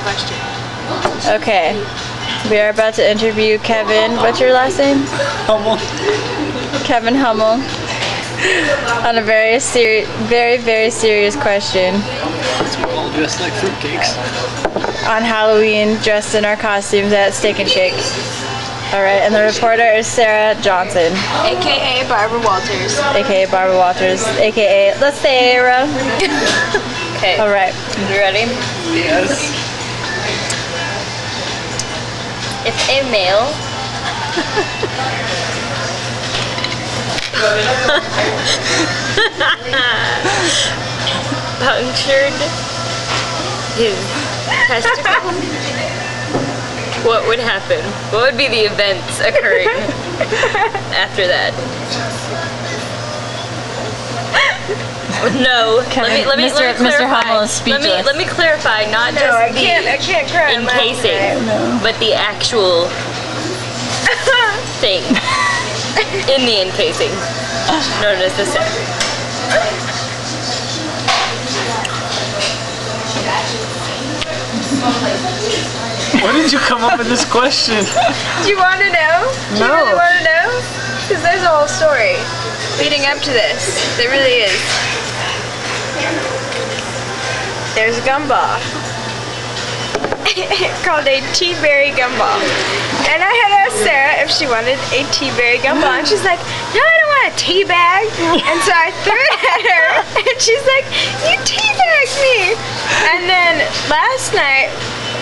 question. Okay. We are about to interview Kevin. What's your last name? Hummel. Kevin Hummel. On a very serious question. We're all dressed like fruitcakes. On Halloween, dressed in our costumes at Steak and Shake. Alright, and the reporter is Sarah Johnson. AKA Barbara Walters. AKA Barbara Walters. AKA, let's say Sarah. Okay. Alright. You ready? Yes. If a male punctured his testicle, what would happen? What would be the events occurring after that? No, let me clarify. Mr. Hummel is speechless. Let me clarify, not just I the can't cry. encasing, but the actual thing in the encasing, known as the sac. Why did you come up with this question? Do you want to know? Do you really want to know? Because there's a whole story leading up to this. There really is. There's a gumball called a tea berry gumball. And I had asked Sarah if she wanted a tea berry gumball. And she's like, no, I don't want a tea bag. And so I threw it at her. And she's like, you tea bagged me. And then last night,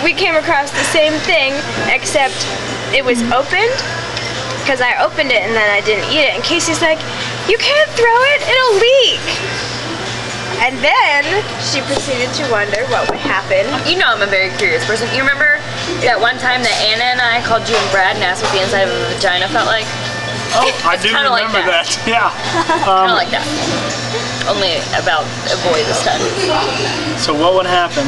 we came across the same thing, except it was opened. Because I opened it and then I didn't eat it. And Casey's like, you can't throw it, it'll leak. And then she proceeded to wonder what would happen. You know I'm a very curious person. You remember that one time that Anna and I called you and Brad and asked what the inside of a vagina felt like? Oh, I do remember like that. Yeah. Kind of like that. Only about a boy this time. So what would happen?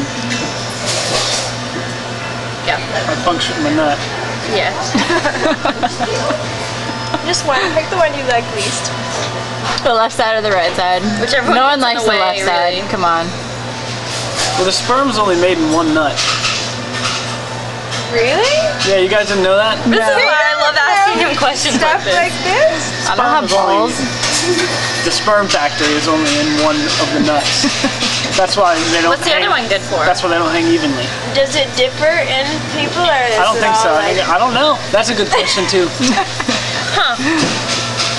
Yeah. I punctured my nut. Yeah. Just one. Pick the one you like least. The left side or the right side? Whichever No one gets in likes the the left way, side. really. Come on. Well, the sperm's only made in one nut. Really? Yeah, you guys didn't know that? This is why I love asking him questions Stuff like like this. this? I don't have balls. The sperm factory is only in one of the nuts. That's why they don't. What's the other one good for? That's why they don't hang evenly. Does it differ in people or is I don't it think all so. like... I don't know. That's a good question too. Huh.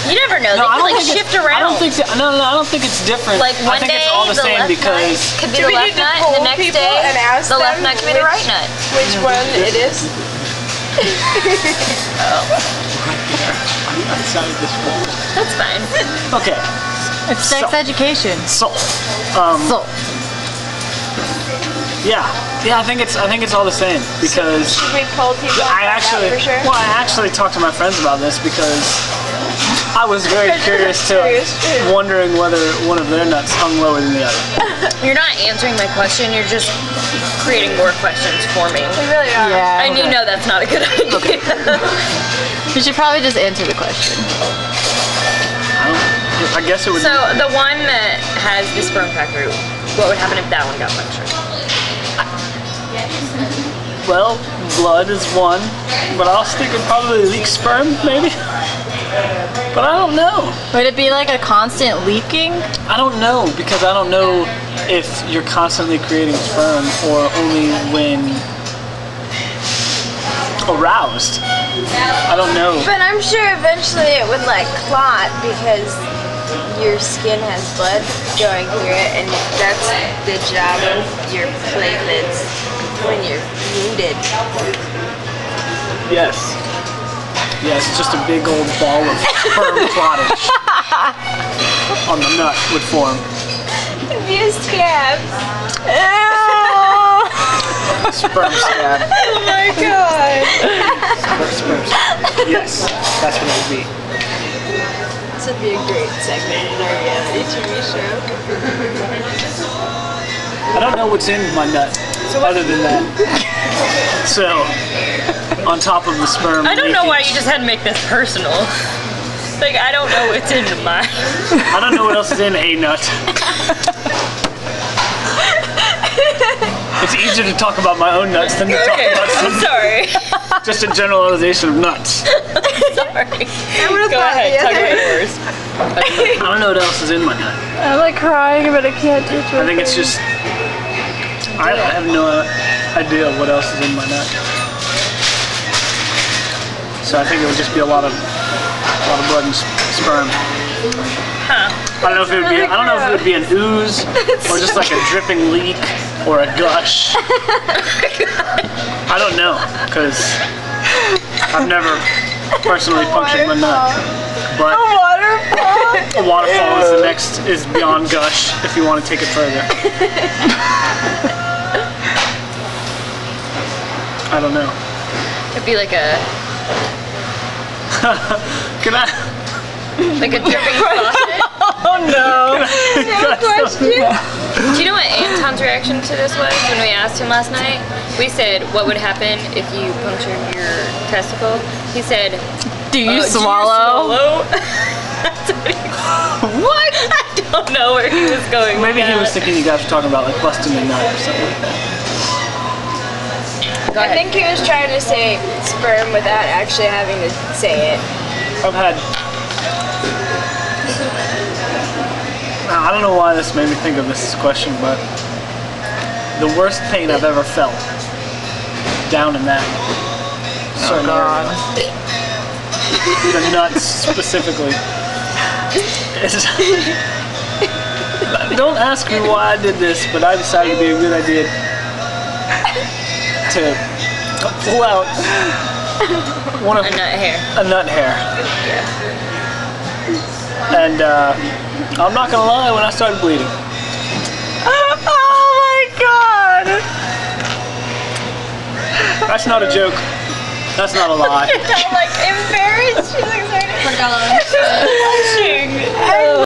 You never know. No, I They don't could like think shift I around. don't think so. No, I don't think it's different. Like I one think day it's all the same left because nut could be Do the we left need to nut, and poll the next people day and ask the left them nut could be the right nut. which one it is? outside of this room. That's fine. Okay. It's sex education. So, So. yeah, I think it's all the same because Should we poll people and I find out actually for sure? well I actually talked to my friends about this because I was very curious wondering whether one of their nuts hung lower than the other. You're not answering my question. You're just creating more questions for me. We really are. Yeah. And you know that's not a good idea. You should probably just answer the question. I guess it would. So the one that has the sperm factory, what would happen if that one got punctured? Well, blood is one, but I was thinking probably leak sperm, maybe. But I don't know. Would it be like a constant leaking? I don't know because I don't know if you're constantly creating sperm or only when aroused. I don't know. But I'm sure eventually it would like clot because your skin has blood going through it, and that's the job of your platelets when you're wounded. Yes. Yes, just a big old ball of sperm clottage on the nut would form. Abuse scabs. Sperm scab. Oh my god. Sperm scab. Yes, that's what it would be. This would be a great segment in our reality TV show. I don't know what's in my nut other than that. So, on top of the sperm. I don't know why leakage, you just had to make this personal. Like, I don't know what's in mine. I don't know what else is in a nut. It's easier to talk about my own nuts than to talk Okay, about I'm some, sorry. just a generalization of nuts. Sorry. I would have Go thought ahead, the talk other. about yours. I don't know what else is in my nut. I'm like crying, but I can't do it. I think it's just. I have no idea what else is in my nut. So I think it would just be a lot of blood and sperm. Huh. I don't know if it would be. I don't know if it would be an ooze or just like a dripping leak or a gush. I don't know because I've never personally punctured my nut. But a waterfall is the next, is beyond gush if you want to take it further. I don't know. It'd be like a Can I? dripping faucet. Oh no! Do you know what Anton's reaction to this was when we asked him last night? We said, what would happen if you punctured your testicle? He said, Do you "Do you swallow? That's what he What? I don't know where he was going. Maybe with he was that. thinking you guys were talking about like busting a nut or something like that. Go I ahead. think he was trying to say sperm without actually having to say it. I've had. I don't know why this made me think of this question, but the worst pain I've ever felt down in that certain area, the nuts specifically, is. Don't ask me why I did this, but I decided it'd be a good idea to pull out one of A nut hair. a nut hair. And I'm not gonna lie, when I started bleeding, Oh my god! that's not a joke. That's not a lie. I'm like embarrassed. She's like, sorry.